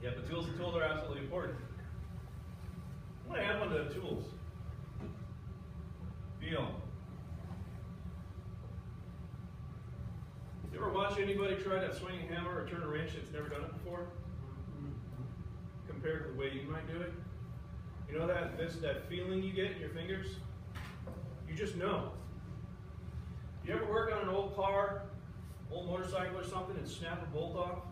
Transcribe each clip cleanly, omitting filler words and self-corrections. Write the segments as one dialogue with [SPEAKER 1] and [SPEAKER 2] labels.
[SPEAKER 1] Yeah, but tools are absolutely important. I'm going to add one to the tools. Feel. You ever watch anybody try to swing a hammer or turn a wrench that's never done it before? Compared to the way you might do it? You know that feeling you get in your fingers? You just know. You ever work on an old car, old motorcycle or something, and snap a bolt off?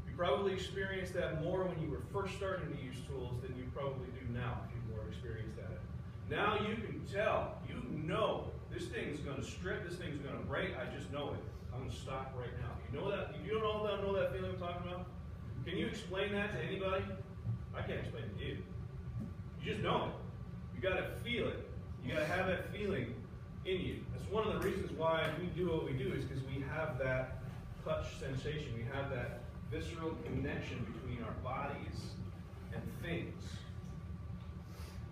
[SPEAKER 1] You probably experienced that more when you were first starting to use tools than you probably do now, if you've more experienced at it. Now you can tell, you know, this thing's going to strip, this thing's going to break, I just know it. I'm going to stop right now. You know that? You don't all know that feeling I'm talking about? Can you explain that to anybody? I can't explain it to you. You just know it. You got to feel it. You got to have that feeling in you. That's one of the reasons why we do what we do, is because we have that touch sensation. We have that visceral connection between our bodies and things.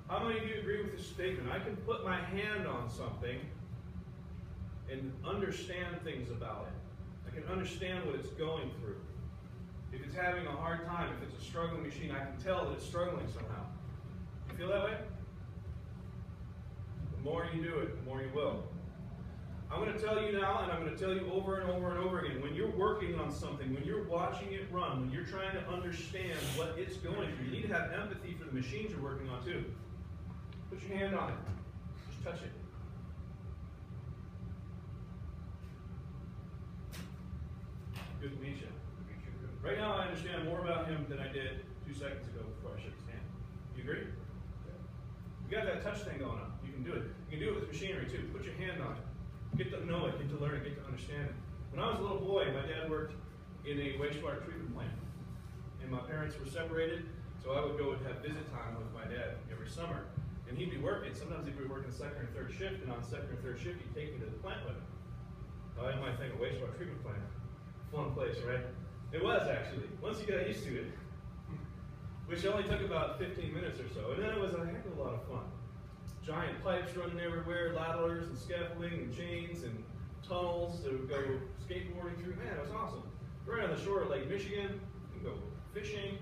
[SPEAKER 1] How many of you agree with this statement? I can put my hand on something and understand things about it. I can understand what it's going through. If it's having a hard time, if it's a struggling machine, I can tell that it's struggling somehow. You feel that way? The more you do it, the more you will. I'm going to tell you now, and I'm going to tell you over and over and over again, when you're working on something, when you're watching it run, when you're trying to understand what it's going through, you need to have empathy for the machines you're working on too. Put your hand on it. Just touch it. Good to meet you. Right now I understand more about him than I did 2 seconds ago before I shook his hand. You agree? You got that touch thing going on. You can do it. You can do it with machinery too. Put your hand on it. Get to know it, get to learn it, get to understand it. When I was a little boy, my dad worked in a wastewater treatment plant. And my parents were separated, so I would go and have visit time with my dad every summer. And he'd be working, sometimes he'd be working second or third shift, and on second or third shift, he'd take me to the plant with him. I might think a wastewater treatment plant. Fun place, right? It was actually, once you got used to it. Which only took about 15 minutes or so. And then it was a heck of a lot of fun. Giant pipes running everywhere, ladders and scaffolding and chains and tunnels to go skateboarding through. Man, it was awesome. Right on the shore of Lake Michigan, you can go fishing,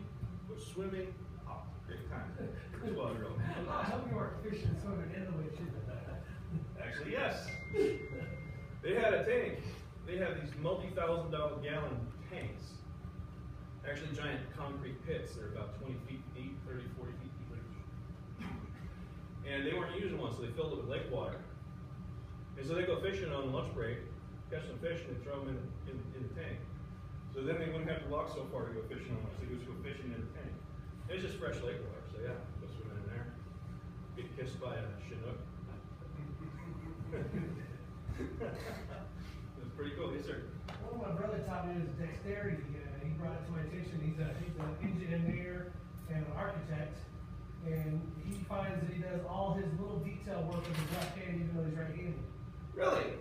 [SPEAKER 1] go swimming. Oh, great time. 12-year-old.
[SPEAKER 2] I hope you weren't fishing and swimming in the way too.
[SPEAKER 1] Actually, yes. They had a tank. They had these multi-$1,000 gallon tanks. Actually, giant concrete pits. They're about 20 feet deep, 30, 40 feet deep. And they weren't using one, so they filled it with lake water. And so they go fishing on lunch break, catch some fish, and they throw them in the tank. So then they wouldn't have to walk so far to go fishing on lunch. They would just go fishing in the tank. It's just fresh lake water, so yeah, go swimming in there. Get kissed by a Chinook. It's pretty cool. Yes, sir.
[SPEAKER 2] One of my brother taught me is dexterity. He brought it to my attention. He's an engineer and an architect. And he finds that he does all his little detail work with his left hand, even though he's right-handed.
[SPEAKER 1] Really?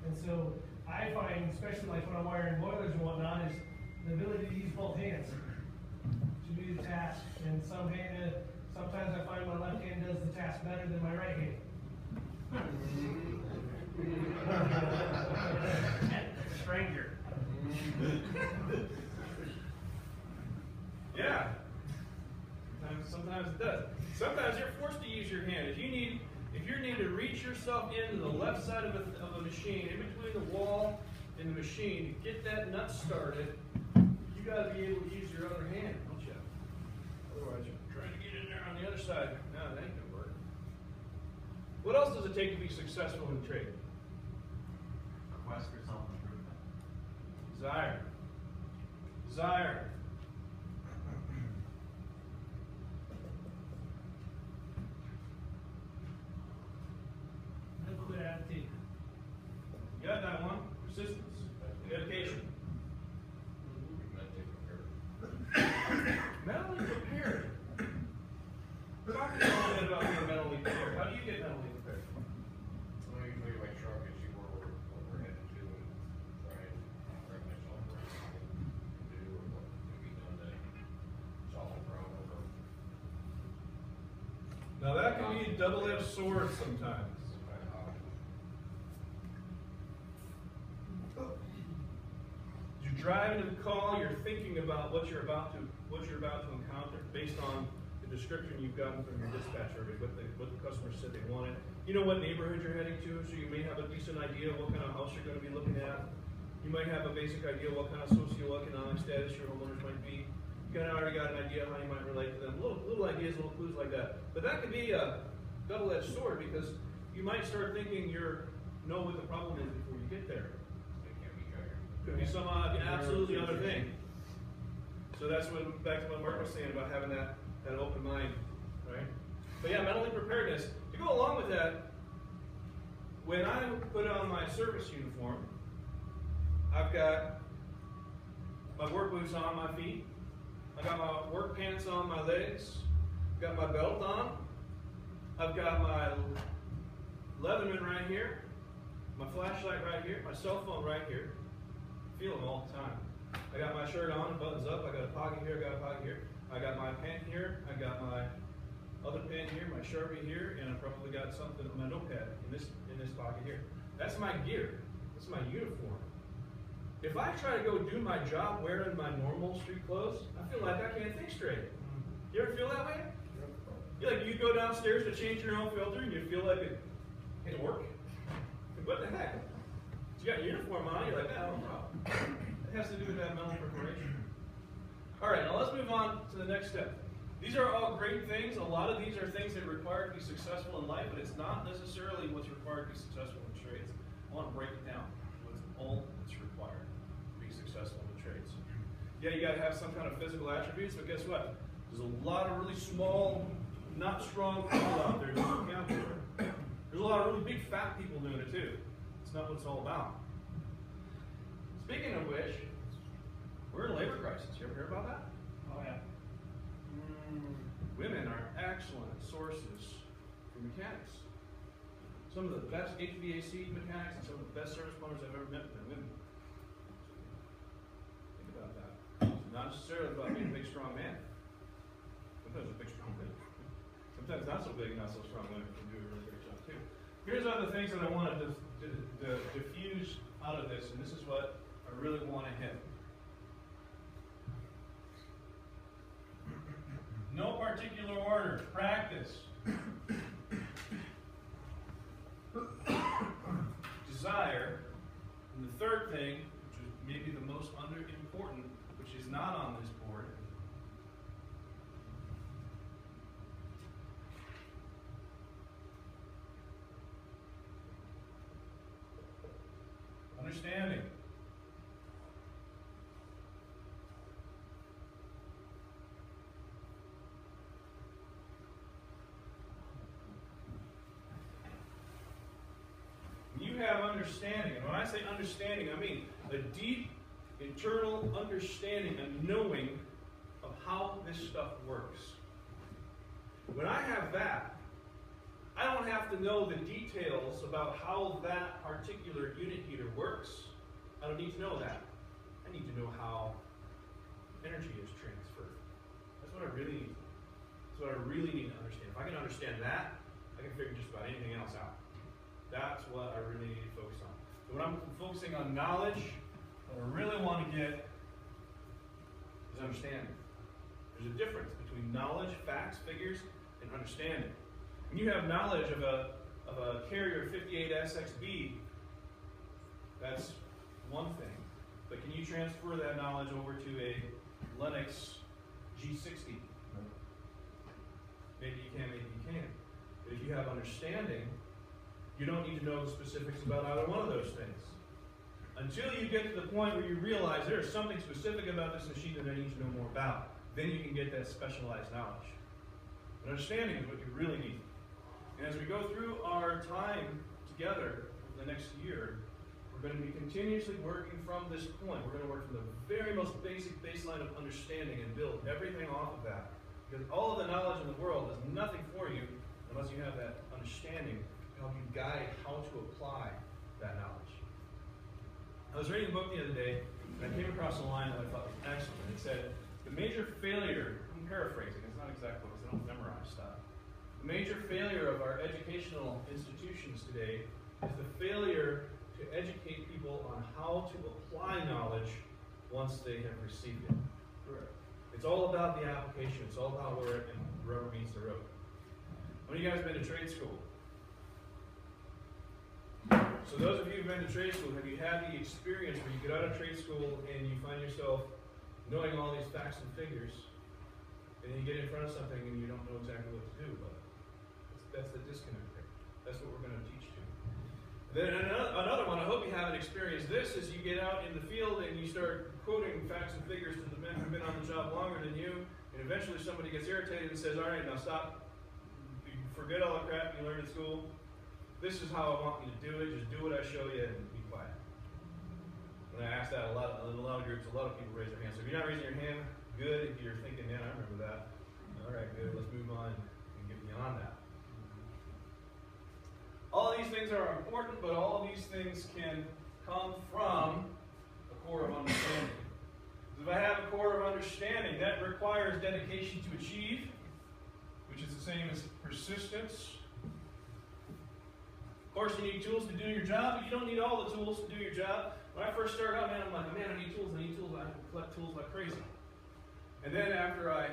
[SPEAKER 2] And so I find, especially like when I'm wiring boilers and whatnot, is the ability to use both hands to do the task. And sometimes I find my left hand does the task better than my right hand.
[SPEAKER 1] Stranger. Yeah. Sometimes it does. Sometimes you're forced to use your hand. If you need to reach yourself into the left side of a machine, in between the wall and the machine, to get that nut started, you got to be able to use your other hand, don't you? Otherwise, you're trying to get in there on the other side. No, that ain't gonna work. What else does it take to be successful in trade?
[SPEAKER 3] Quest for self-improvement.
[SPEAKER 1] Desire. Desire.
[SPEAKER 2] No quit attitude.
[SPEAKER 1] You got that one? Persistence. Dedication. Mentally prepared. Talk to me a little bit about being mentally prepared. How do you get mentally prepared?
[SPEAKER 4] Well, usually my truck is see where we're headed to and try and prep myself for what to do or what can be done to solve the problem.
[SPEAKER 1] Now that can be a double-edged sword sometimes. driving to the call, you're thinking about what you're about to encounter based on the description you've gotten from your dispatcher, what the customer said they wanted. You know what neighborhood you're heading to, so you may have a decent idea of what kind of house you're going to be looking at. You might have a basic idea what kind of socioeconomic status your homeowners might be. You kind of already got an idea how you might relate to them. Little ideas, little clues like that. But that could be a double-edged sword because you might start thinking know what the problem is before you get there.
[SPEAKER 4] It can't be judged.
[SPEAKER 1] Could be some absolutely other thing. So that's back to what Mark was saying about having that open mind, right? But yeah, mentally preparedness. To go along with that, when I put on my service uniform, I've got my work boots on my feet, I got my work pants on my legs, I've got my belt on, I've got my Leatherman right here, my flashlight right here, my cell phone right here. I feel them all the time. I got my shirt on, buttons up, I got a pocket here, I got a pocket here. I got my pen here, I got my other pen here, my Sharpie here, and I probably got something, my notepad in this pocket here. That's my gear. That's my uniform. If I try to go do my job wearing my normal street clothes, I feel like I can't think straight. You ever feel that way? You go downstairs to change your own filter and you feel like it didn't work. What the heck? You got your uniform on, you're like, no problem. It has to do with that mental preparation. All right, now let's move on to the next step. These are all great things. A lot of these are things that are required to be successful in life, but it's not necessarily what's required to be successful in trades. I want to break it down. What's all that's required to be successful in trades? Yeah, you got to have some kind of physical attributes, but guess what? There's a lot of really small, not strong people out there doing account work. There's a lot of really big, fat people doing it too. It's not what it's all about. Speaking of which, we're in a labor crisis. You ever hear about that?
[SPEAKER 2] Oh yeah.
[SPEAKER 1] Women are excellent sources for mechanics. Some of the best HVAC mechanics and some of the best service plumbers I've ever met have been women. Think about that. It's not necessarily about being a big, strong man. Sometimes a big, strong women. Sometimes not so big and not so strong women can do a really great job too. Here's other things that I want to diffuse out of this, and this is what I really want to hit. No particular order. Practice. Desire. And the third thing, which is maybe the most important, which is not on this board. Understanding. You have understanding, and when I say understanding, I mean a deep internal understanding and knowing of how this stuff works. When I have that, I don't have to know the details about how that particular unit heater works. I don't need to know that. I need to know how energy is transferred. That's what I really need. That's what I really need to understand. If I can understand that, I can figure just about anything else out. That's what I really need to focus on. So when I'm focusing on knowledge, what I really want to get is understanding. There's a difference between knowledge, facts, figures, and understanding. When you have knowledge of a Carrier 58SXB, that's one thing. But can you transfer that knowledge over to a Lennox G60? Maybe you can, maybe you can't. But if you have understanding, you don't need to know the specifics about either one of those things. Until you get to the point where you realize there's something specific about this machine that I need to know more about. Then you can get that specialized knowledge. But understanding is what you really need. And as we go through our time together over the next year, we're going to be continuously working from this point. We're going to work from the very most basic baseline of understanding and build everything off of that. Because all of the knowledge in the world does nothing for you unless you have that understanding to help you guide how to apply that knowledge. I was reading a book the other day, and I came across a line that I thought was excellent. It said, the major failure, I'm paraphrasing, it's not exact because I don't memorize stuff. The major failure of our educational institutions today is the failure to educate people on how to apply knowledge once they have received it.
[SPEAKER 2] Correct.
[SPEAKER 1] It's all about the application. It's all about where the rubber meets the road. How many of you guys been to trade school? So those of you who've been to trade school, have you had the experience where you get out of trade school and you find yourself knowing all these facts and figures, and then you get in front of something and you don't know exactly what to do? But that's the disconnect there. That's what we're going to teach you. Then another one, I hope you haven't experienced this, is you get out in the field and you start quoting facts and figures to the men who've been on the job longer than you, and eventually somebody gets irritated and says, all right, now stop. Forget all the crap you learned at school. This is how I want you to do it. Just do what I show you and be quiet. When I ask that in a lot of groups, a lot of people raise their hands. So if you're not raising your hand, good. If you're thinking, man, I remember that. All right, good. Let's move on and get beyond that. All of these things are important, but all of these things can come from a core of understanding. If I have a core of understanding, that requires dedication to achieve, which is the same as persistence. Of course, you need tools to do your job, but you don't need all the tools to do your job. When I first started out, man, I'm like, man, I need tools. I collect tools like crazy. And then after I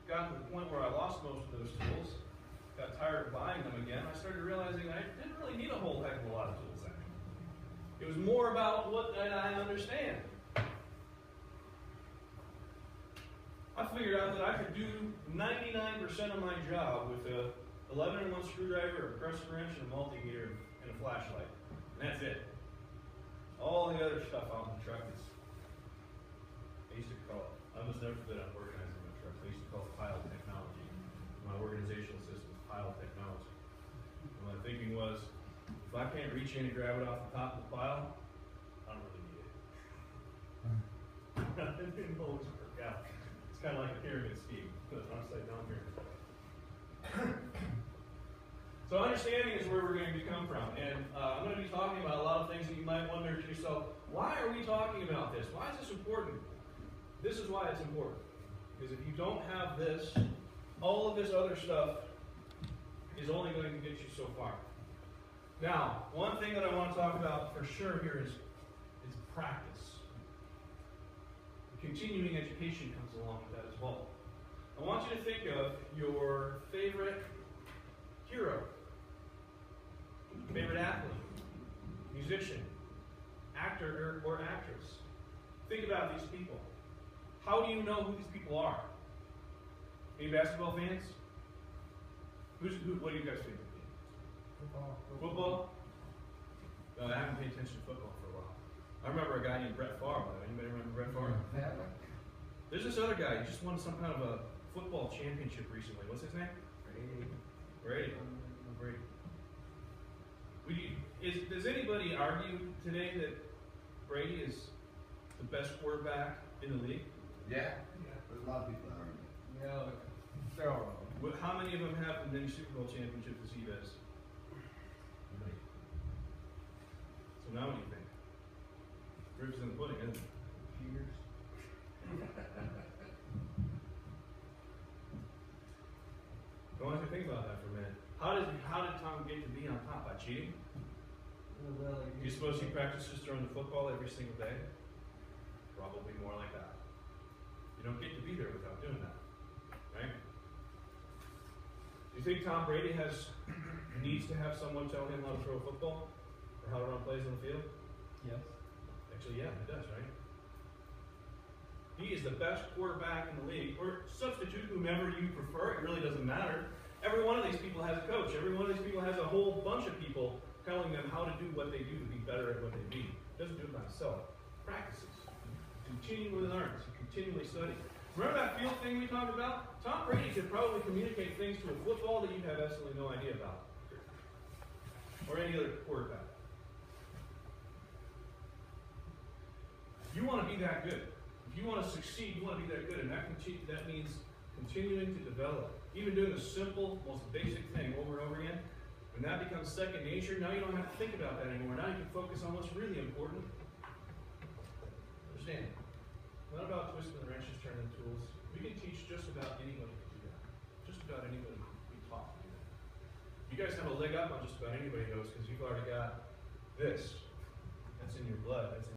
[SPEAKER 1] got to the point where I lost most of those tools, got tired of buying them again, I started realizing I didn't really need a whole heck of a lot of tools actually. It was more about what I understand. I figured out that I could do 99% of my job with a 11-in-1 screwdriver, a crescent wrench, and a multimeter, and a flashlight. And that's it. All the other stuff on the truck is, I used to call it, I was never good at organizing my trucks. I used to call it pile technology. My organizational system is pile technology. And my thinking was, if I can't reach in and grab it off the top of the pile, I don't really need it. It didn't always work out. It's kind of like a pyramid scheme, an upside down pyramid. So understanding is where we're going to come from. And I'm going to be talking about a lot of things that you might wonder to yourself, why are we talking about this? Why is this important? This is why it's important. Because if you don't have this, all of this other stuff is only going to get you so far. Now, one thing that I want to talk about for sure here is practice. Continuing education comes along with that as well. I want you to think of your favorite hero, favorite athlete, musician, actor or actress. Think about these people. How do you know who these people are? Any basketball fans? What do you guys think? Football? No, I haven't paid attention to football for a while. I remember a guy named Brett Favre. Anybody remember Brett Favre? There's this other guy. He just won some kind of a football championship recently. What's his name? Brady. Brady. Does anybody argue today that Brady is the best quarterback in the league?
[SPEAKER 3] Yeah. There's a lot of people that argue.
[SPEAKER 2] Yeah, they're all wrong.
[SPEAKER 1] How many of them have as many Super Bowl championships as he does? So now what do you think? Proof's in the pudding, isn't it?
[SPEAKER 2] Cheers.
[SPEAKER 1] I want you to think about that for a minute. How did Tom get to be on top? By cheating?
[SPEAKER 2] Well,
[SPEAKER 1] Do you suppose he practices throwing the football every single day? Probably more like that. You don't get to be there without doing that, right? Do you think Tom Brady needs to have someone tell him how to throw a football or how to run plays on the field?
[SPEAKER 2] yes.
[SPEAKER 1] Actually, yeah, he does, right? He is the best quarterback in the league, or substitute whomever you prefer. It really doesn't matter. Every one of these people has a coach. Every one of these people has a whole bunch of people telling them how to do what they do to be better at what they do. Doesn't do it by himself. Practices. Continually learns. Continually studies. Remember that field thing we talked about? Tom Brady could probably communicate things to a football that you have absolutely no idea about. Or any other quarterback. You want to be that good. If you want to succeed, you want to be that good. And that means continuing to develop. Even doing a simple, most basic thing over and over again. When that becomes second nature, now you don't have to think about that anymore. Now you can focus on what's really important. Understand? Not about twisting the wrenches, turning the tools. We can teach just about anybody to do that. Just about anybody can be taught to do that. You guys have a leg up on just about anybody else because you've already got this. That's in your blood. That's in